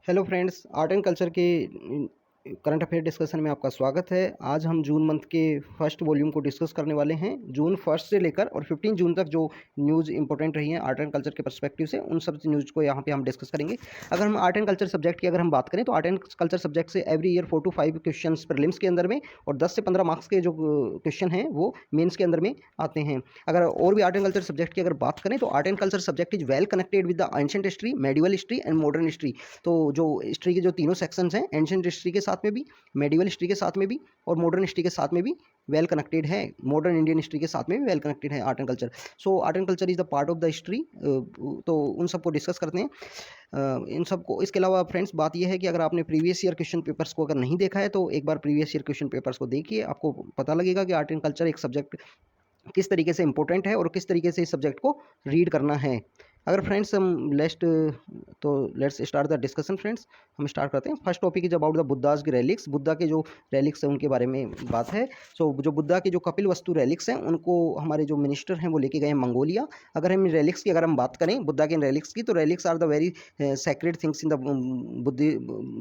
Hello friends, art and culture के current affair discussion में आपका स्वागत है। आज हम जून मंथ के फर्स्ट वॉल्यूम को डिस्कस करने वाले हैं। जून फर्स्ट से लेकर और 15 जून तक जो न्यूज़ इंपॉर्टेंट रही हैं आर्ट एंड कल्चर के पर्सपेक्टिव से, उन सब न्यूज़ को यहाँ पे हम डिस्कस करेंगे। अगर हम आर्ट एंड कल्चर सब्जेक्ट की अगर हम बात करें तो आर्ट एंड कल्चर सब्जेक्ट से every year 4 to 5 question prelims के अंदर में और 10 से 15 मार्क्स के जो क्वेश्चन हैं वो मेन्स के अंदर में आते हैं। अगर और भी आर्ट एंड कल्चर सब्जेक्ट की अगर बात करें तो art and culture subject is well connected with the ancient history, medieval history and modern history. तो जो हिस्ट्री के जो तीनों सेक्शंस हैं, एंशिएंट हिस्ट्री के साथ में भी, मेडिवल हिस्ट्री के साथ में भी और मॉडर्न हिस्ट्री के साथ में भी वेल कनेक्टेड है। मॉडर्न इंडियन हिस्ट्री के साथ में भी वेल कनेक्टेड है art and culture. So art and culture is the part of the history. तो उन सबको डिस्कस करते हैं। इन सबको इसके अलावा फ्रेंड्स बात यह है कि अगर आपने प्रीवियस ईयर क्वेश्चन पेपर्स को अगर नहीं देखा है तो एक बार प्रीवियस ईयर क्वेश्चन पेपर्स को देखिए, आपको पता लगेगा कि आर्ट एंड कल्चर एक सब्जेक्ट किस तरीके से इंपॉर्टेंट है और किस तरीके से इस सब्जेक्ट को रीड करना है। अगर फ्रेंड्स हम let's start the discussion. Friends हम स्टार्ट करते हैं। First topic is about the Buddha's की रेलिक्स। बुद्धा के जो रेलिक्स हैं उनके बारे में बात है। सो जो बुद्धा के जो कपिल वस्तु रेलिक्स हैं उनको हमारे जो मिनिस्टर हैं वो लेके गए हैं मंगोलिया। अगर हम रेलिक्स की अगर हम बात करें बुद्धा के रेलिक्स की, तो relics are the very sacred things in the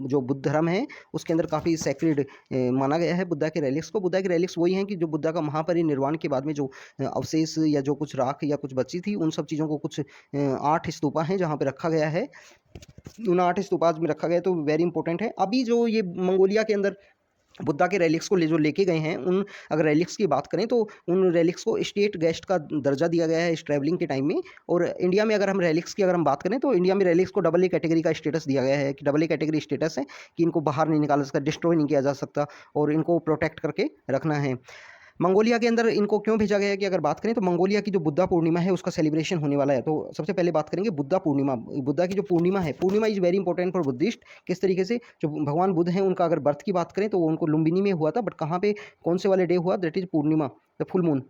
जो बुद्ध धर्म है उसके अंदर काफ़ी सैक्रेड माना गया है बुद्धा के रेलिक्स को। बुद्धा के रेलिक्स वही हैं कि जो बुद्धा का महापरिनिर्वाण के बाद में जो अवशेष या जो कुछ राख या कुछ बची थी, उन सब चीज़ों को कुछ 8 स्तूपा हैं जहाँ पे रखा गया है। उन 8 स्तूपाज में रखा गया है, तो वेरी इंपॉर्टेंट है। अभी जो ये मंगोलिया के अंदर बुद्धा के रेलिक्स को जो लेके गए हैं, उन अगर रेलिक्स की बात करें तो उन रेलिक्स को स्टेट गेस्ट का दर्जा दिया गया है इस ट्रैवलिंग के टाइम में। और इंडिया में अगर हम रेलिक्स की अगर हम बात करें तो इंडिया में रेलिक्स को डबल ए कैटेगरी का स्टेटस दिया गया है कि डबल ए कैटेगरी स्टेटस है कि इनको बाहर नहीं निकाला सकता, डिस्ट्रॉय नहीं किया जा सकता और इनको प्रोटेक्ट करके रखना है। मंगोलिया के अंदर इनको क्यों भेजा गया है कि अगर बात करें तो मंगोलिया की जो बुद्धा पूर्णिमा है उसका सेलिब्रेशन होने वाला है। तो सबसे पहले बात करेंगे बुद्धा पूर्णिमा। बुद्धा की जो पूर्णिमा है, Purnima is very important for Buddhist. किस तरीके से जो भगवान बुद्ध हैं उनका अगर बर्थ की बात करें तो उनको लुम्बिनी में हुआ था, बट कहाँ पे कौन से वाले डे हुआ, that is Purnima, the full moon.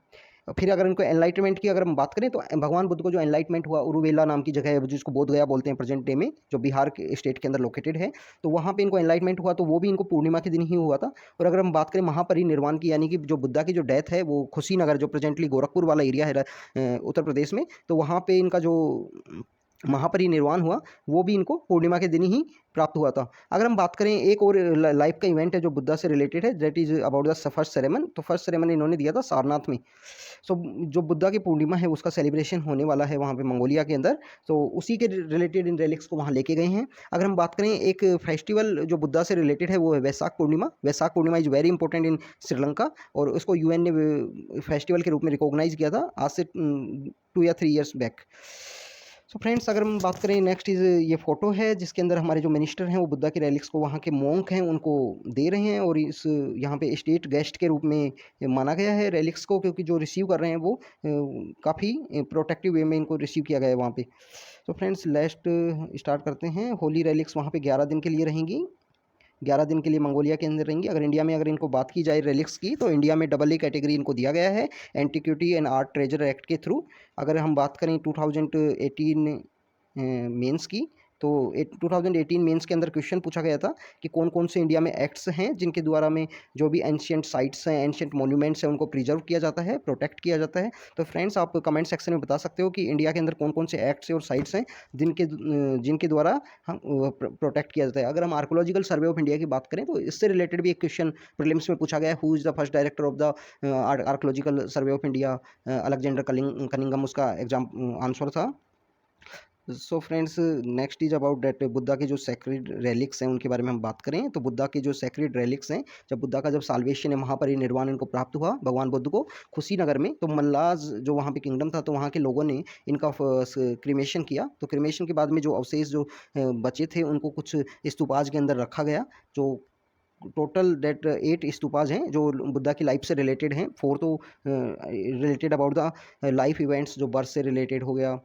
फिर अगर इनको एनलाइटमेंट की अगर हम बात करें तो भगवान बुद्ध को जो एनलाइटमेंट हुआ उरुवेला नाम की जगह है जिसको बोध गया बोलते हैं प्रेजेंट डे में, जो बिहार के स्टेट के अंदर लोकेटेड है। तो वहाँ पे इनको एनलाइटमेंट हुआ, तो वो भी इनको पूर्णिमा के दिन ही हुआ था। और अगर हम बात करें महापरिनिर्वाण की, यानी कि जो बुद्धा की जो डेथ है वो कुशीनगर, जो प्रेजेंटली गोरखपुर वाला एरिया है उत्तर प्रदेश में, तो वहाँ पे इनका जो महापरिनिर्वाण हुआ वो भी इनको पूर्णिमा के दिन ही प्राप्त हुआ था। अगर हम बात करें एक और लाइफ का इवेंट है जो बुद्धा से रिलेटेड है, that is about the first sermon. तो फर्स्ट सेरेमन इन्होंने दिया था सारनाथ में। सो जो बुद्धा की पूर्णिमा है उसका सेलिब्रेशन होने वाला है वहाँ पे मंगोलिया के अंदर, तो उसी के रिलेटेड इन रेलिक्स को वहाँ लेके गए हैं। अगर हम बात करें एक फेस्टिवल जो बुद्धा से रिलेटेड है वो है Vaishakh Purnima. Vaishakh Purnima is very important in Sri Lanka और उसको यूएन ने फेस्टिवल के रूप में रिकॉग्नाइज किया था आज से 2 या 3 ईयर्स बैक। सो फ्रेंड्स अगर हम बात करें नेक्स्ट इज ये फोटो है जिसके अंदर हमारे जो मिनिस्टर हैं वो बुद्धा के रेलिक्स को वहाँ के मोंक हैं उनको दे रहे हैं और इस यहाँ पे स्टेट गेस्ट के रूप में माना गया है रेलिक्स को, क्योंकि जो रिसीव कर रहे हैं वो काफ़ी प्रोटेक्टिव वे में इनको रिसीव किया गया है वहाँ पे। तो फ्रेंड्स लास्ट स्टार्ट करते हैं। होली रेलिक्स वहाँ पे 11 दिन के लिए रहेंगी, 11 दिन के लिए मंगोलिया के अंदर रहेंगी। अगर इंडिया में अगर इनको बात की जाए रेलिक्स की तो इंडिया में डबल ए कैटेगरी इनको दिया गया है antiquity and art treasure act के थ्रू। अगर हम बात करें 2018 मेंस की, तो 2018 मेंस के अंदर क्वेश्चन पूछा गया था कि कौन कौन से इंडिया में एक्ट्स हैं जिनके द्वारा में जो भी एंशियंट साइट्स हैं, एंशियंट मॉन्यूमेंट्स हैं, उनको प्रिजर्व किया जाता है, प्रोटेक्ट किया जाता है। तो फ्रेंड्स आप कमेंट सेक्शन में बता सकते हो कि इंडिया के अंदर कौन कौन से एक्ट्स और साइट्स हैं जिनके द्वारा हम प्रोटेक्ट किया जाता है। अगर हम आर्कोलॉजिकल सर्वे ऑफ इंडिया की बात करें तो इससे रिलेटेड भी एक क्वेश्चन प्रीलिम्स में पूछा गया है, who is the first director of the archaeological survey of India, Alexander Cunningham उसका एग्जाम आंसर था। So friends next is about that Buddha के जो सेक्रेड रेलिक्स हैं उनके बारे में हम बात करें तो बुद्धा के जो सेक्रेड रेलिक्स हैं, जब बुद्धा का जब साल्वेशन है महापरिनिर्वाण इनको प्राप्त हुआ भगवान बुद्ध को कुशीनगर में, तो मल्लाज जो वहाँ पे किंगडम था तो वहाँ के लोगों ने इनका क्रिमेशन किया। तो क्रिमेशन के बाद में जो अवशेष जो बचे थे उनको कुछ स्तूपाज के अंदर रखा गया। जो टोटल डेट 8 स्तूपाज हैं जो बुद्धा की लाइफ से रिलेटेड हैं। 4 तो related about the life events, जो बर्थ से रिलेटेड हो गया,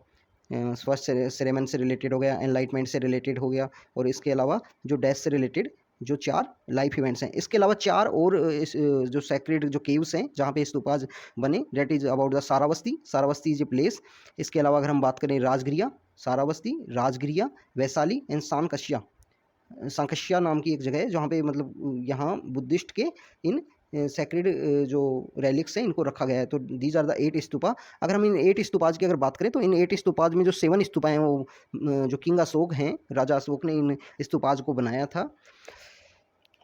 फर्स्ट सेरेमन से रिलेटेड हो गया, एनलाइटमेंट से रिलेटेड हो गया, और इसके अलावा जो डेथ से रिलेटेड जो 4 लाइफ इवेंट्स हैं। इसके अलावा 4 और जो सेक्रेड जो केव्स हैं जहाँ पे स्तूपाज बने, that is about the Sravasti. Sravasti is a place. इसके अलावा अगर हम बात करें राजगिरिया, सारावस्ती, राजगिरिया, वैशाली एंड सांकश्या नाम की एक जगह है जहाँ पे मतलब यहाँ बुद्धिस्ट के इन सेक्रेड जो रेलिक्स हैं इनको रखा गया है। तो दीज आर द 8 स्तूपा। अगर हम इन 8 स्तूपाज की अगर बात करें तो इन 8 स्तूपाज में जो 7 स्तूपा हैं वो जो किंग अशोक हैं, राजा अशोक ने इन स्तूपाज को बनाया था।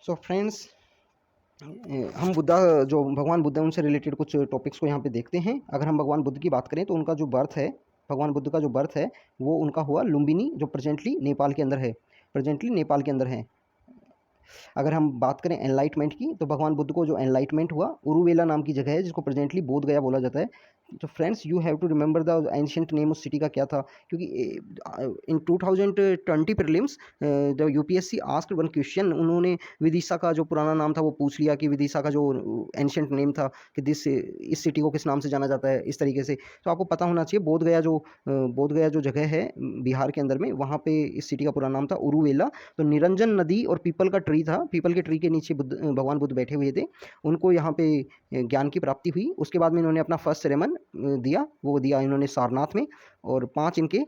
सो फ्रेंड्स, हम बुद्धा जो भगवान बुद्ध हैं उनसे रिलेटेड कुछ टॉपिक्स को यहाँ पे देखते हैं। अगर हम भगवान बुद्ध की बात करें तो उनका जो बर्थ है, भगवान बुद्ध का जो बर्थ है वो उनका हुआ लुम्बिनी, जो प्रेजेंटली नेपाल के अंदर है, प्रेजेंटली नेपाल के अंदर है। अगर हम बात करें एनलाइटमेंट की तो भगवान बुद्ध को जो एनलाइटमेंट हुआ उरुवेला नाम की जगह है जिसको प्रेजेंटली बोध गया बोला जाता है। तो friends, you have to remember the ancient name उस सिटी का क्या था, क्योंकि in 2020 prelims the UPSC asked one question, उन्होंने विदिशा का जो पुराना नाम था वो पूछ लिया कि विदिशा का जो एंशिएंट नेम था कि इस सिटी को किस नाम से जाना जाता है, इस तरीके से। तो आपको पता होना चाहिए बोध गया जो जगह है बिहार के अंदर में, वहाँ पे इस सिटी का पूरा नाम था उरुवेला। तो निरंजन नदी और पीपल का ट्री था, पीपल के ट्री के नीचे भगवान बुद्ध बैठे हुए थे, उनको यहाँ पे ज्ञान की प्राप्ति हुई। उसके बाद में इन्होंने अपना फर्स्ट सेरेमन दिया, वो दिया इन्होंने सारनाथ में, और 5 इनके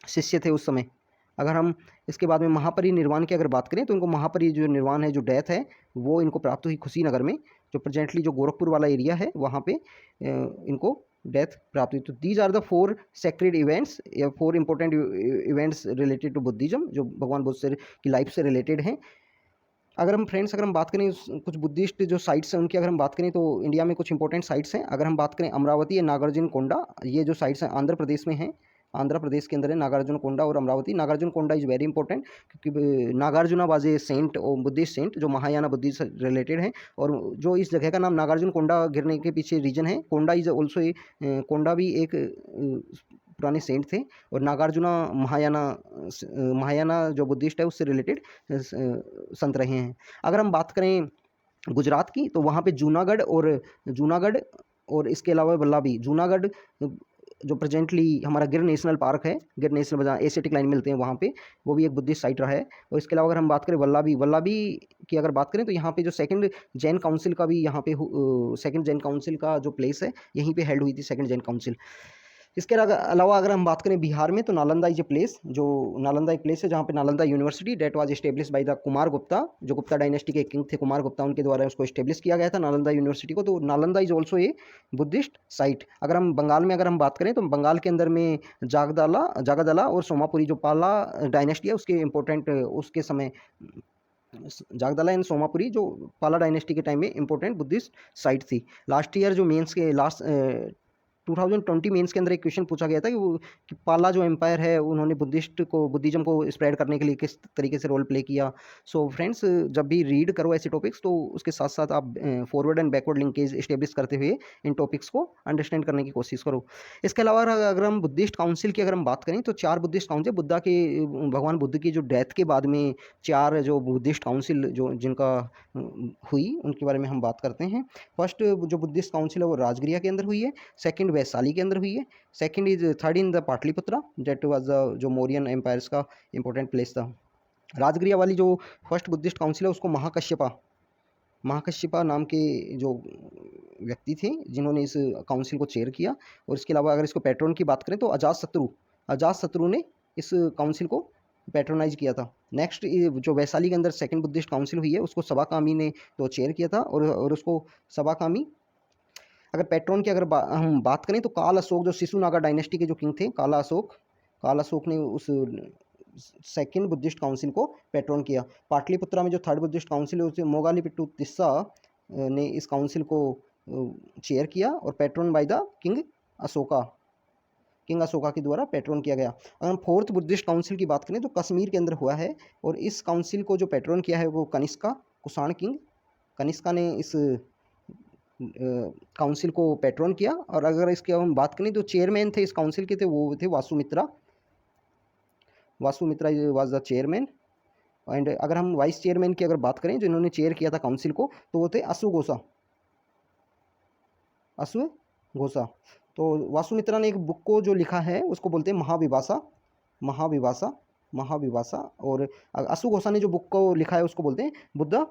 शिष्य थे उस समय। अगर हम इसके बाद में महापरिनिर्वाण की अगर बात करें तो इनको महापरि जो निर्वाण है, जो डेथ है, वो इनको प्राप्त हुई कुशीनगर में, जो प्रेजेंटली जो गोरखपुर वाला एरिया है वहाँ पे इनको डेथ प्राप्त हुई। तो these are the 4 sacred events या 4 important events related to Buddhism, जो भगवान बुद्ध से की लाइफ से रिलेटेड हैं। अगर हम बात करें कुछ बुद्धिस्ट जो साइट्स हैं उनकी अगर हम बात करें तो इंडिया में कुछ इंपॉर्टेंट साइट्स हैं। अगर हम बात करें अमरावती या नागार्जुन कोंडा, ये जो साइट्स हैं आंध्र प्रदेश में हैं, आंध्र प्रदेश के अंदर है नागार्जुन कोंडा और अमरावती। नागार्जुन कोंडा इज़ वेरी इंपॉर्टेंट क्योंकि नागार्जुना वाज ए सेंट और बुद्धिस्ट सेंट जो महायाना बुद्धिस्ट से रिलेटेड है। और जो इस जगह का नाम नागार्जुन कोंडा गिरने के पीछे रीजन है, कोंडा इज ऑल्सो ए कोंडा भी एक पुराने सेंट थे, और नागार्जुना महायाना जो बुद्धिस्ट है उससे रिलेटेड संत रहे हैं। अगर हम बात करें गुजरात की तो वहाँ पे जूनागढ़ और इसके अलावा वल्लभी। जूनागढ़ जो प्रेजेंटली हमारा गिर नेशनल पार्क है, गिर नेशनल जहाँ एशियाटिक लाइन मिलते हैं वहाँ पे, वो भी एक बुद्धिस्ट साइट रहा है। और इसके अलावा अगर हम बात करें वल्लभी की अगर बात करें तो यहाँ पे जो सेकंड जैन काउंसिल का भी यहाँ पे सेकंड जैन काउंसिल का जो प्लेस है यहीं पे हेल्ड हुई थी सेकंड जैन काउंसिल। इसके अलावा अगर हम बात करें बिहार में तो नालंदा इज ए प्लेस, जो नालंदा एक प्लेस है जहाँ पे Nalanda university that was establish by the Kumar Gupta, जो गुप्ता डायनेस्टी के किंग थे कुमार गुप्ता, उनके द्वारा उसको एस्टेब्लिश किया गया था नालंदा यूनिवर्सिटी को। तो Nalanda is also a Buddhist site. अगर हम बंगाल में अगर हम बात करें तो बंगाल के अंदर में जागदला और सोमापुरी जो पाला डायनेस्टी है उसके इंपॉर्टेंट उसके समय जागदला एंड सोमापुरी जो पाला डायनेस्टी के टाइम में इंपॉर्टेंट बुद्धिस्ट साइट थी। लास्ट ईयर जो मेंस के 2020 मेंस के अंदर एक क्वेश्चन पूछा गया था कि पाला जो एम्पायर है उन्होंने बुद्धिज्म को स्प्रेड करने के लिए किस तरीके से रोल प्ले किया। सो फ्रेंड्स, जब भी रीड करो ऐसे टॉपिक्स तो उसके साथ साथ आप forward and backward linkage establish करते हुए इन टॉपिक्स को अंडरस्टैंड करने की कोशिश करो। इसके अलावा अगर हम बुद्धिस्ट काउंसिल की अगर हम बात करें तो 4 बुद्धिस्ट काउंसिल भगवान बुद्ध की जो डेथ के बाद में 4 जो बुद्धिस्ट काउंसिल जो जिनका हुई उनके बारे में हम बात करते हैं। फर्स्ट जो बुद्धिस्ट काउंसिल है वो राजगिरिया के अंदर हुई है, सेकंड वैशाली के अंदर हुई है, third in the Pataliputra that was जो मौर्यन एम्पायर्स का इंपॉर्टेंट प्लेस था। राजगिरिया वाली जो फर्स्ट बुद्धिस्ट काउंसिल है उसको महाकश्यपा नाम के जो व्यक्ति थे जिन्होंने इस काउंसिल को चेयर किया। और इसके अलावा अगर इसको पैट्रन की बात करें तो अजातशत्रु ने इस काउंसिल को पैट्रोनाइज किया था। नेक्स्ट जो वैशाली के अंदर सेकंड बुद्धिस्ट काउंसिल हुई है उसको सबाकामी ने तो चेयर किया था, और उसको सबाकामी अगर पैट्रोन की अगर हम बात करें तो काल अशोक जो शिशुनागा डायनेस्टी के जो किंग थे काल अशोक ने उस सेकंड बुद्धिस्ट काउंसिल को पैट्रोन किया। पाटलिपुत्रा में जो थर्ड बुद्धिस्ट काउंसिल है उसे मोगालीपिट्टू तिस्सा ने इस काउंसिल को चेयर किया और patron by the king Ashoka के द्वारा पैट्रोन किया गया। अगर हम फोर्थ बुद्धिस्ट काउंसिल की बात करें तो कश्मीर के अंदर हुआ है, और इस काउंसिल को जो पैट्रोन किया है वो कुषाण किंग कनिष्का ने इस काउंसिल को पैट्रोन किया। और अगर इसके हम बात करें तो चेयरमैन थे इस काउंसिल के थे वो थे Vasumitra was the chairman. And अगर हम वाइस चेयरमैन की अगर बात करें जो इन्होंने चेयर किया था काउंसिल को तो वो थे असु घोषा। तो वासुमित्रा ने एक बुक को जो लिखा है उसको बोलते हैं महाविभाषा। और असु घोषा ने जो बुक को लिखा है उसको बोलते हैं बुद्ध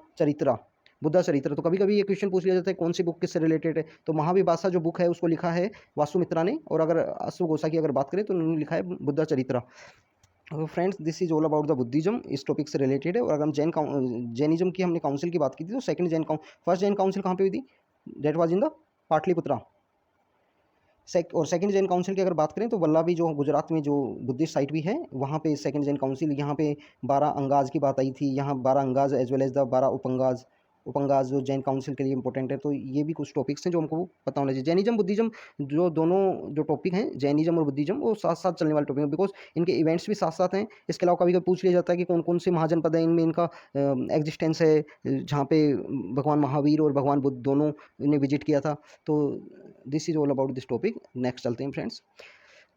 चरित्र। तो कभी कभी ये क्वेश्चन पूछ लिया जाता है कौन सी बुक किससे रिलेटेड है, तो महाविभाषा जो बुक है उसको लिखा है वासुमित्रा ने, और अगर असु घोषा की अगर बात करें तो उन्होंने लिखा है बुद्ध चरित्र। Friends this is all about the Buddhism, इस टॉपिक से रिलेटेड है। और अगर हम जैनिज्म की हमने काउंसिल की बात की थी, तो फर्स्ट जैन काउंसिल कहाँ पे हुई थी? That was in the Pataliputra. और सेकंड जैन काउंसिल की अगर बात करें तो वल्लभी, जो गुजरात में जो बुद्धिस्ट साइट भी है, वहाँ पे सेकंड जैन काउंसिल, यहाँ पे 12 अंगाज की बात आई थी। यहाँ 12 अंगाज एज वेल एज द 12 उपंगाज, उपंगाज जो जैन काउंसिल के लिए इंपॉर्टेंट है। तो ये भी कुछ टॉपिक्स हैं जो हमको पता होना चाहिए। जैनिज्म बुद्धिज्म जो दोनों जो टॉपिक हैं, जैनिज्म और बुद्धिज्म, वो साथ साथ चलने वाले टॉपिक हैं, बिकॉज इनके इवेंट्स भी साथ साथ हैं। इसके अलावा कभी कभी पूछ लिया जाता है कि कौन कौन से महाजनपद है, इनमें इनका एग्जिस्टेंस है, जहाँ पे भगवान महावीर और भगवान बुद्ध दोनों ने विजिट किया था। तो this is all about this topic. Next चलते हैं फ्रेंड्स।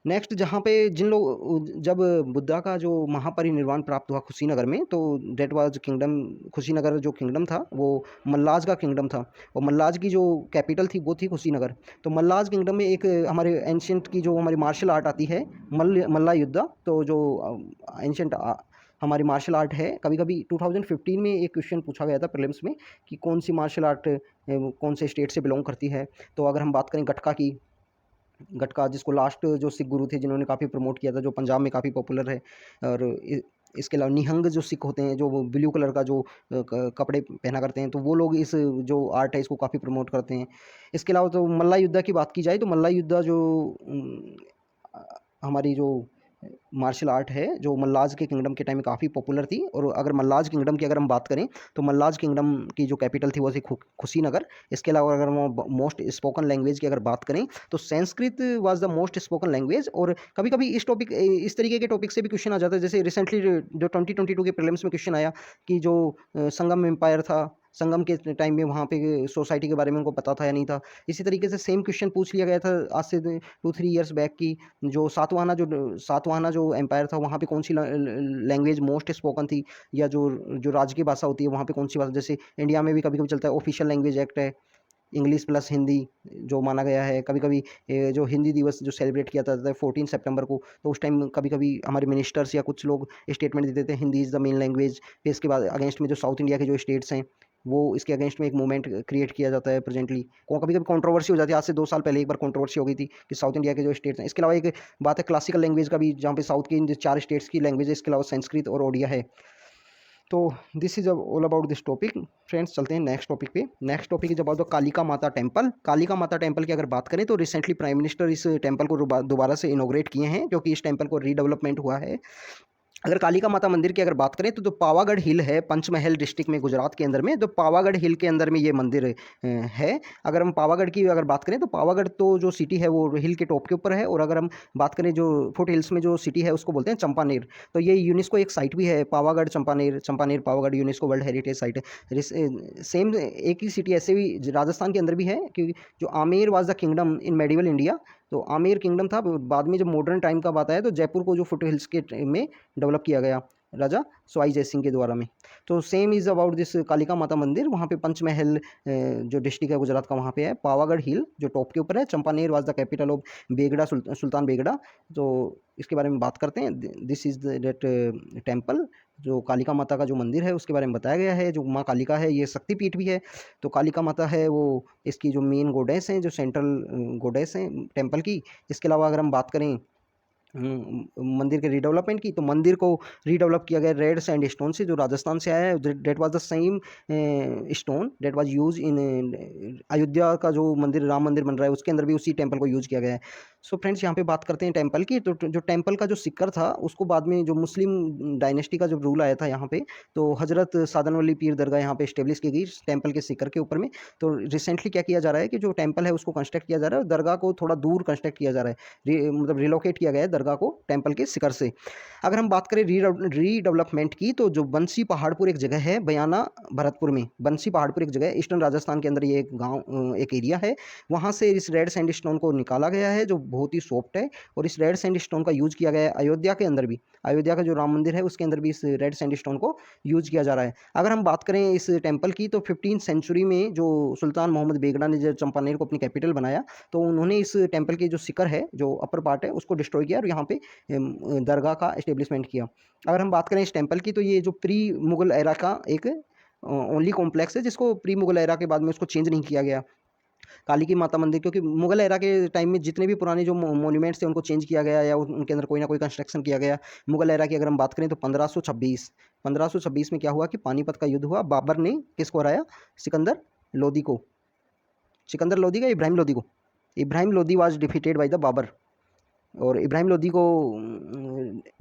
नेक्स्ट, जहाँ पे जिन लोग, जब बुद्धा का जो महापरिनिर्वाण प्राप्त हुआ कुशीनगर में, तो डेट वाज किंगडम, कुशीनगर जो किंगडम था वो मल्लाज का किंगडम था। और मल्लाज की जो कैपिटल थी वो थी कुशीनगर। तो मल्लाज किंगडम में एक हमारे एंशियंट की जो हमारी मार्शल आर्ट आती है, मल्ला युद्धा, तो जो एंशियंट हमारी मार्शल आर्ट है, कभी कभी 2015 में एक क्वेश्चन पूछा गया था प्रीलिम्स में कि कौन सी मार्शल आर्ट कौन से स्टेट से बिलोंग करती है। तो अगर हम बात करें गटका की, गटका जिसको लास्ट जो सिख गुरु थे जिन्होंने काफ़ी प्रमोट किया था, जो पंजाब में काफ़ी पॉपुलर है। और इसके अलावा निहंग जो सिख होते हैं, जो वो ब्लू कलर का जो कपड़े पहना करते हैं, तो वो लोग इस जो आर्ट है इसको काफ़ी प्रमोट करते हैं। इसके अलावा तो मल्ला युद्धा की बात की जाए तो मल्ला युद्धा जो हमारी जो मार्शल आर्ट है, जो मल्लाज के किंगडम के टाइम में काफ़ी पॉपुलर थी। और अगर मल्लाज किंगडम की अगर हम बात करें तो मल्लाज किंगडम की जो कैपिटल थी वो थी कुशीनगर। इसके अलावा अगर हम मोस्ट स्पोकन लैंग्वेज की अगर बात करें तो Sanskrit was the most spoken language. और कभी कभी इस तरीके के टॉपिक से भी क्वेश्चन आ जाता है, जैसे रिसेंटली जो 2022 के प्रीलिम्स में क्वेश्चन आया कि जो संगम एम्पायर था, संगम के टाइम में वहाँ पे सोसाइटी के बारे में उनको पता था या नहीं था। इसी तरीके से सेम क्वेश्चन पूछ लिया गया था आज से 2-3 ईयर्स बैक की, जो सातवाहना जो एम्पायर था, वहाँ पे कौन सी लैंग्वेज मोस्ट स्पोकन थी, या जो जो राज्य की भाषा होती है वहाँ पे कौन सी भाषा, जैसे इंडिया में भी कभी कभी चलता है ऑफिशियल लैंग्वेज एक्ट है इंग्लिश प्लस हिंदी जो माना गया है। कभी कभी जो हिंदी दिवस जो सेलिब्रेट किया जाता है 14 सितंबर को, तो उस टाइम कभी कभी हमारे मिनिस्टर्स या कुछ लोग स्टेटमेंट देते थे Hindi is the main language. फिर इसके बाद अगेंस्ट में जो साउथ इंडिया के जो स्टेट्स हैं, वो इसके अगेंस्ट में एक मूवमेंट क्रिएट किया जाता है प्रेजेंटली। कभी कभी कंट्रोवर्सी हो जाती है, आज से 2 साल पहले एक बार कंट्रोवर्सी हो गई थी कि साउथ इंडिया के जो स्टेट्स हैं। इसके अलावा एक बात है क्लासिकल लैंग्वेज का भी, जहाँ पे साउथ के इन 4 स्टेट्स की लैंग्वेज है, इसके अलावा संस्कृत और ओडिया है। तो this is all about this topic. Friends चलते हैं नेक्स्ट टॉपिक पे। Next topic is about the Kalika माता टेम्पल। कालिका माता टेम्पल की अगर बात करें तो रिसेंटली प्राइम मिनिस्टर इस टेम्पल को दोबारा से इनोग्रेट किए हैं, क्योंकि इस टेम्पल को रीडेवलपमेंट हुआ है। अगर कालिका माता मंदिर की अगर बात करें तो जो पावागढ़ हिल है पंचमहल डिस्ट्रिक्ट में गुजरात के अंदर में, तो पावागढ़ हिल के अंदर में ये मंदिर है। अगर हम पावागढ़ की अगर बात करें तो पावागढ़ तो जो सिटी है वो हिल के टॉप के ऊपर है। और अगर हम बात करें जो फुट हिल्स में जो सिटी है उसको बोलते हैं चंपानेर। तो ये यूनेस्को एक साइट भी है, Pavagadh Champaner, Champaner Pavagadh UNESCO world heritage site है। सेम एक ही सिटी ऐसे भी राजस्थान के अंदर भी है, क्योंकि जो Amer was the kingdom in medieval India, तो आमेर किंगडम था। बाद में जब मॉडर्न टाइम का बात आया तो जयपुर को जो फुट हिल्स के में डेवलप किया गया राजा सवाई जय सिंह के द्वारा में। तो same is about this Kalika माता मंदिर। वहाँ पे पंचमहल जो डिस्ट्रिक्ट है गुजरात का वहाँ पे है, पावागढ़ हिल जो टॉप के ऊपर है, Champaner was the capital of Begada, Sultan Begada. तो इसके बारे में बात करते हैं। दिस इज़ दैट टेम्पल, जो कालिका माता का जो मंदिर है उसके बारे में बताया गया है। जो माँ कालिका है ये शक्तिपीठ भी है। तो कालिका माता है वो इसकी जो मेन गोडेस हैं, जो सेंट्रल गोडेस हैं टेम्पल की। इसके अलावा अगर हम बात करें मंदिर के रीडेवलपमेंट की, तो मंदिर को रीडेवलप किया गया रेड सैंड स्टोन से, जो राजस्थान से आया है। That was the same stone that was use in Ayodhya का जो मंदिर राम मंदिर बन रहा है उसके अंदर भी उसी टेम्पल को यूज किया गया है। सो फ्रेंड्स यहाँ पे बात करते हैं टेम्पल की। तो जो टेम्पल का जो सिक्कर था उसको बाद में जो मुस्लिम डायनेस्टी का जब रूल आया था यहाँ पे, तो हजरत सादन वली पीर दरगाह यहाँ पे स्टेब्लिश की गई टेम्पल के सिक्कर के ऊपर में। तो रिसेंटली क्या किया जा रहा है कि जो टेम्पल है उसको कंस्ट्रक्ट किया जा रहा है, और दरगाह को थोड़ा दूर कंस्ट्रक्ट किया जा रहा है, मतलब रिलोकेट किया गया है दरगाह को टेम्पल के शिखर से। अगर हम बात करें रीडेवलपमेंट की, तो जो बंसी पहाड़पुर एक जगह है बयाना भरतपुर में, बंसी पहाड़पुर एक जगह है ईस्टर्न राजस्थान के अंदर, ये एक गांव एक एरिया है। वहाँ से इस रेड सैंडस्टोन को निकाला गया है जो बहुत ही सॉफ्ट है, और इस रेड सैंडस्टोन का यूज किया गया है अयोध्या के अंदर भी। अयोध्या का जो राम मंदिर है उसके अंदर भी इस रेड सैंडस्टोन को यूज किया जा रहा है। अगर हम बात करें इस टेम्पल की, तो 15 सेंचुरी में जो सुल्तान मोहम्मद बेगड़ा ने जब चंपानेर को अपनी कैपिटल बनाया, तो उन्होंने इस टेम्पल के जो शिखर है, जो अपर पार्ट है, उसको डिस्ट्रॉय किया और यहाँ पे दरगाह का इस्टेब्लिशमेंट किया। अगर हम बात करें इस टेम्पल की, तो ये जो प्री मुगल एरा का एक ओनली कॉम्प्लेक्स है जिसको प्री मुगल एरा के बाद में उसको चेंज नहीं किया गया। काली की माता मंदिर, क्योंकि मुगल एरा के टाइम में जितने भी पुराने जो मोन्यूमेंट्स थे उनको चेंज किया गया या उनके अंदर कोई ना कोई कंस्ट्रक्शन किया गया। मुगल एरा की अगर हम बात करें तो 1526 में क्या हुआ कि पानीपत का युद्ध हुआ। बाबर ने किसको हराया? सिकंदर लोदी को। सिकंदर लोदी का इब्राहिम लोदी को। Ibrahim Lodi was defeated by the Babur. और इब्राहिम लोदी को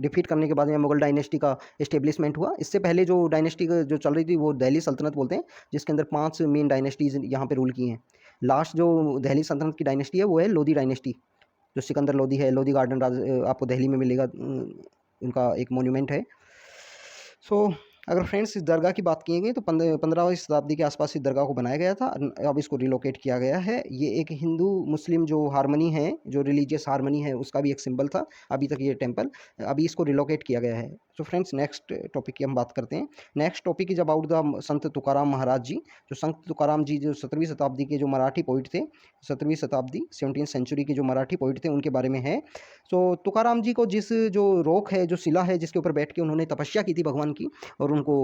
डिफीट करने के बाद में मुगल डायनेस्टी का इस्टेब्लिशमेंट हुआ। इससे पहले जो डायनेस्टी जो चल रही थी वो दिल्ली सल्तनत बोलते हैं, जिसके अंदर 5 मेन डायनेस्टीज़ यहाँ पे रूल की हैं। लास्ट जो दिल्ली सल्तनत की डायनेस्टी है वो है लोदी डायनेस्टी, जो सिकंदर लोदी है। लोदी गार्डन आपको दिल्ली में मिलेगा, उनका एक मोन्यूमेंट है। सो अगर फ्रेंड्स इस दरगाह की बात की गई तो 15वीं शताब्दी के आसपास इस दरगाह को बनाया गया था। अब इसको रिलोकेट किया गया है। ये एक हिंदू मुस्लिम जो हारमनी है, जो रिलीजियस हारमनी है, उसका भी एक सिंबल था अभी तक ये टेम्पल। अभी इसको रिलोकेट किया गया है। सो फ्रेंड्स नेक्स्ट टॉपिक की हम बात करते हैं। Next topic is about the संत तुकाराम महाराज जी। जो संत तुकाराम जी जो 17वीं शताब्दी के जो मराठी पोइट थे, 17वीं शताब्दी 17th सेंचुरी के जो मराठी पोइट थे, उनके बारे में है। सो तुकाराम जी को जिस जो रॉक है, जो शिला है, जिसके ऊपर बैठ के उन्होंने तपस्या की थी भगवान की, और उनको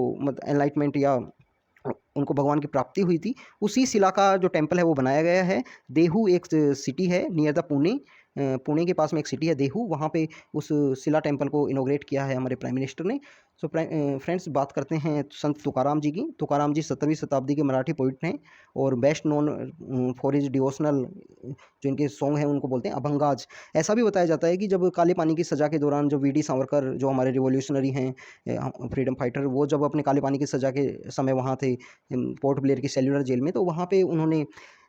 एनलाइटमेंट या उनको भगवान की प्राप्ति हुई थी, उसी शिला का जो टेम्पल है वो बनाया गया है। देहू एक सिटी है नियर द पुणे, पुणे के पास में एक सिटी है देहू, वहाँ पे उस शिला टेम्पल को इनोग्रेट किया है हमारे प्राइम मिनिस्टर ने। सो फ्रेंड्स बात करते हैं संत तुकाराम जी की। तुकाराम जी 17वीं शताब्दी के मराठी पोइट हैं और best known for his devotional, जो इनके सॉन्ग हैं उनको बोलते हैं अभंगाज। ऐसा भी बताया जाता है कि जब काले पानी की सज़ा के दौरान जो वी.डी. सावरकर, जो हमारे रिवॉल्यूशनरी हैं, फ्रीडम फाइटर, वो जब अपने काले पानी की सज़ा के समय वहाँ थे पोर्ट ब्लेयर की सेल्युलर जेल में, तो वहाँ पे उन्होंने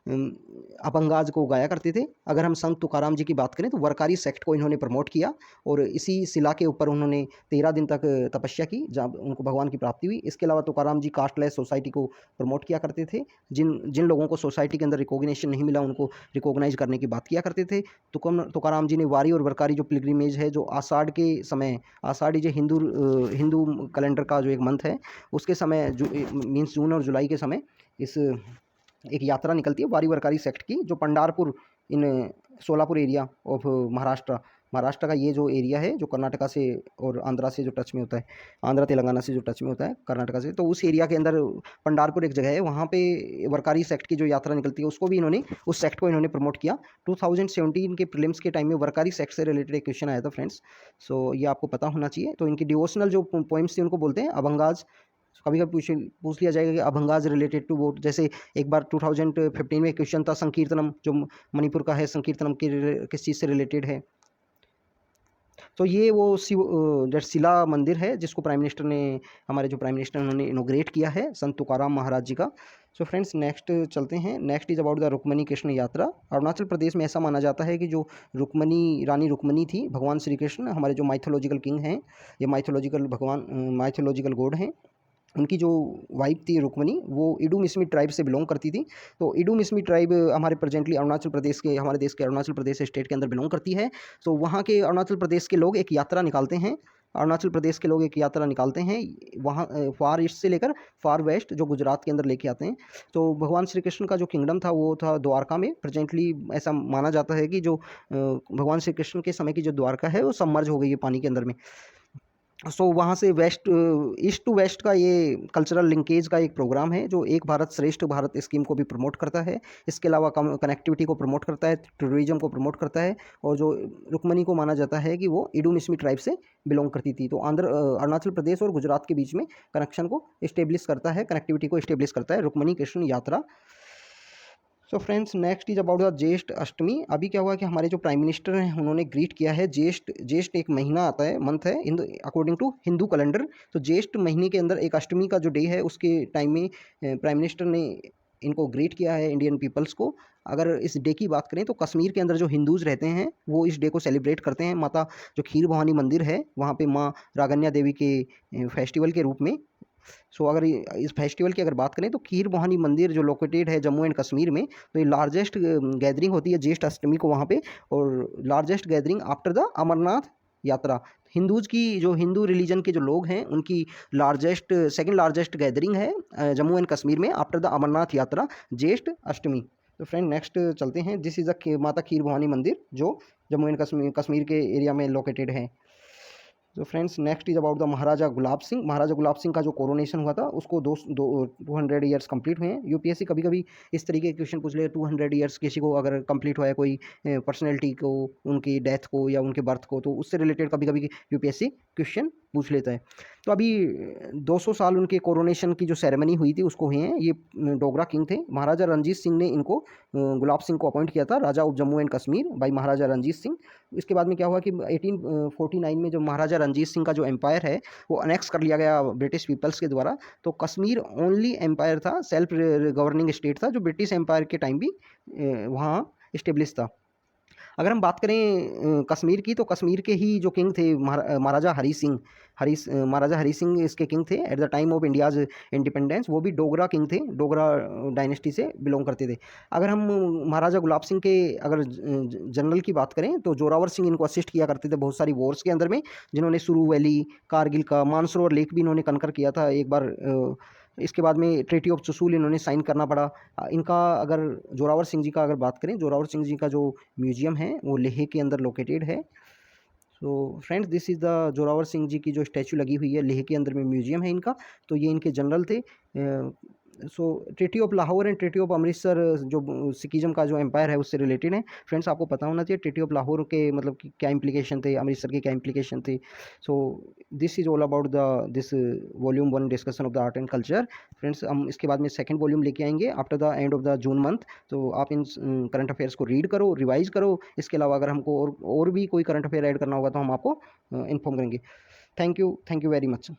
अभंगाज को गाया करते थे। अगर हम संत तुकाराम जी की बात करें तो वरकारी सेक्ट को इन्होंने प्रमोट किया और इसी शिला के ऊपर उन्होंने 13 दिन तक तपस्या की, जहाँ उनको भगवान की प्राप्ति हुई। इसके अलावा तुकाराम जी कास्टलेस सोसाइटी को प्रमोट किया करते थे। जिन लोगों को सोसाइटी के अंदर रिकॉग्निशन नहीं मिला उनको रिकॉग्नाइज करने की बात किया करते थे। तुकाराम जी ने वारी और वरकारी जो पिलग्रिमेज है, जो आषाढ़ के समय, आषाढ़ी जो हिंदू कैलेंडर का जो एक मंथ है, उसके समय जो मीन्स जून और जुलाई के समय इस एक यात्रा निकलती है वारी वरकारी सेक्ट की, जो पंडारपुर इन सोलापुर एरिया ऑफ महाराष्ट्र का ये जो एरिया है, जो कर्नाटका से और आंध्रा से जो टच में होता है, आंध्रा तेलंगाना से जो टच में होता है कर्नाटका से, तो उस एरिया के अंदर पंडारपुर एक जगह है, वहाँ पे वरकारी सेक्ट की जो यात्रा निकलती है उसको भी इन्होंने, उस सेक्ट को इन्होंने प्रमोट किया। 2017 के प्रीलिम्स के टाइम में वरकारी सेक्ट से रिलेटेड एक क्वेश्चन आया था फ्रेंड्स, सो ये आपको पता होना चाहिए। तो इनकी डिवोशनल जो पोइम्स थी उनको बोलते हैं अभंगाज। कभी कभी पूछ लिया जाएगा कि अभंगाज रिलेटेड टू वोट, जैसे एक बार 2015 में क्वेश्चन था संकीर्तनम, जो मणिपुर का है, संकीर्तनम किस चीज़ से रिलेटेड है। तो ये वो शिला मंदिर है जिसको प्राइम मिनिस्टर ने, हमारे जो प्राइम मिनिस्टर उन्होंने इनोग्रेट किया है संत तुकाराम महाराज जी का। सो फ्रेंड्स नेक्स्ट चलते हैं। Next is about the Rukmini Krishna Yatra. Arunachal प्रदेश में ऐसा माना जाता है कि जो रानी रुक्मणी थी, भगवान श्री कृष्ण, हमारे जो माइथोलॉजिकल किंग हैं, ये माइथोलॉजिकल भगवान, माइथोलॉजिकल गॉड हैं, उनकी जो वाइफ थी रुक्मणी, वो इडुमिश्मी ट्राइब से बिलोंग करती थी। तो इडुमिश्मी ट्राइब हमारे प्रेजेंटली अरुणाचल प्रदेश के, हमारे देश के अरुणाचल प्रदेश स्टेट के अंदर बिलोंग करती है। तो वहाँ के अरुणाचल प्रदेश के लोग एक यात्रा निकालते हैं, अरुणाचल प्रदेश के लोग एक यात्रा निकालते हैं वहाँ फार ईस्ट से लेकर फार वेस्ट, जो गुजरात के अंदर लेके आते हैं। तो भगवान श्री कृष्ण का जो किंगडम था वो था द्वारका में। प्रेजेंटली ऐसा माना जाता है कि जो भगवान श्री कृष्ण के समय की जो द्वारका है वो सबमर्ज हो गई है पानी के अंदर में। सो वहाँ से ईस्ट टू वेस्ट का ये कल्चरल लिंकेज का एक प्रोग्राम है जो एक भारत श्रेष्ठ भारत स्कीम को भी प्रमोट करता है। इसके अलावा कनेक्टिविटी को प्रमोट करता है, टूरिज्म को प्रमोट करता है। और जो रुक्मणी को माना जाता है कि वो इडुमिश्मी ट्राइब से बिलोंग करती थी। तो अरुणाचल प्रदेश और गुजरात के बीच में कनेक्शन को इस्टेब्लिश करता है, कनेक्टिविटी को इस्टेब्लिश करता है रुक्मणी कृष्ण यात्रा। सो friends next is about the ज्येष्ठ अष्टमी। अभी क्या हुआ कि हमारे जो प्राइम मिनिस्टर हैं उन्होंने ग्रीट किया है, ज्येष्ठ एक महीना आता है, मंथ है अकॉर्डिंग टू हिंदू कैलेंडर। तो ज्येष्ठ महीने के अंदर एक अष्टमी का जो डे है उसके टाइम में प्राइम मिनिस्टर ने इनको ग्रीट किया है, इंडियन पीपल्स को। अगर इस डे की बात करें तो कश्मीर के अंदर जो हिंदूज़ रहते हैं वो इस डे को सेलिब्रेट करते हैं। माता जो खीर भवानी मंदिर है वहाँ पे माँ रागन्या देवी के फेस्टिवल के रूप में। सो अगर इस फेस्टिवल की अगर बात करें तो खीर भवानी मंदिर जो लोकेटेड है जम्मू एंड कश्मीर में, तो ये लार्जेस्ट गैदरिंग होती है ज्येष्ठ अष्टमी को वहाँ पे, और largest gathering after the Amarnath Yatra. Hindus की, जो हिंदू रिलीजन के जो लोग हैं उनकी सेकंड लार्जेस्ट गैदरिंग है जम्मू एंड कश्मीर में आफ्टर द अमरनाथ यात्रा, ज्येष्ठ अष्टमी। तो फ्रेंड नेक्स्ट चलते हैं। This is a Mata Kheer Bhavani मंदिर जो जम्मू एंड कश्मीर के एरिया में लोकेटेड है। तो friends next is about the Maharaja Gulab Singh. Maharaja Gulab Singh का जो कोरोनेशन हुआ था उसको 200 ईयर्स कंप्लीट हुए हैं। यूपीएससी कभी कभी इस तरीके के क्वेश्चन पूछ ले, 200 ईयर्स किसी को अगर कंप्लीट हुआ है कोई पर्सनैलिटी को, उनकी डेथ को या उनके बर्थ को, तो उससे रिलेटेड कभी कभी यूपीएससी क्वेश्चन पूछ लेता है। तो अभी 200 साल उनके कोरोनेशन की जो सेरेमनी हुई थी उसको हुए हैं। ये डोगरा किंग थे। महाराजा रंजीत सिंह ने इनको गुलाब सिंह को अपॉइंट किया था Raja of Jammu and Kashmir by Maharaja Ranjit Singh. इसके बाद में क्या हुआ कि 1849 में जो महाराजा रंजीत सिंह का जो एम्पायर है वो अनेक्स कर लिया गया ब्रिटिश पीपल्स के द्वारा। तो कश्मीर ओनली एम्पायर था, सेल्फ गवर्निंग स्टेट था, जो ब्रिटिश एम्पायर के टाइम भी वहाँ इस्टेब्लिश था। अगर हम बात करें कश्मीर की, तो कश्मीर के ही जो किंग थे महाराजा हरी सिंह, महाराजा हरी सिंह इसके किंग थे at the time of India's independence. वो भी डोगरा किंग थे, डोगरा डायनेस्टी से बिलोंग करते थे। अगर हम महाराजा गुलाब सिंह के अगर जनरल की बात करें, तो जोरावर सिंह इनको असिस्ट किया करते थे बहुत सारी वॉर्स के अंदर में, जिन्होंने सुरू वैली, कारगिल का, मानसरोवर लेक भी इन्होंने कनकर किया था एक बार। इसके बाद में ट्रीटी ऑफ चुसूल इन्होंने साइन करना पड़ा इनका। अगर जोरावर सिंह जी का अगर बात करें, जोरावर सिंह जी का जो म्यूजियम है वो लेह के अंदर लोकेटेड है। So friends this is the Zorawar Singh ji की जो स्टैचू लगी हुई है लेह के अंदर में, म्यूजियम है इनका। तो ये इनके जनरल थे। So treaty of Lahore and treaty of Amritsar जो सिखिज्म का जो एम्पायर है उससे रिलेटेड है। फ्रेंड्स आपको पता होना चाहिए ट्रीटी ऑफ लाहौर के मतलब कि क्या इम्प्लीकेशन थे, अमृतसर के क्या इम्प्लीकेशन थे। So this is all about the this volume 1 discussion of the art and culture. Friends हम इसके बाद में सेकंड वॉल्यूम लेके आएंगे after the end of the June month. तो आप इन करंट अफेयर्स को रीड करो, रिवाइज करो। इसके अलावा अगर हमको और भी कोई करंट अफेयर ऐड करना होगा तो हम आपको इन्फॉर्म करेंगे। Thank you very much.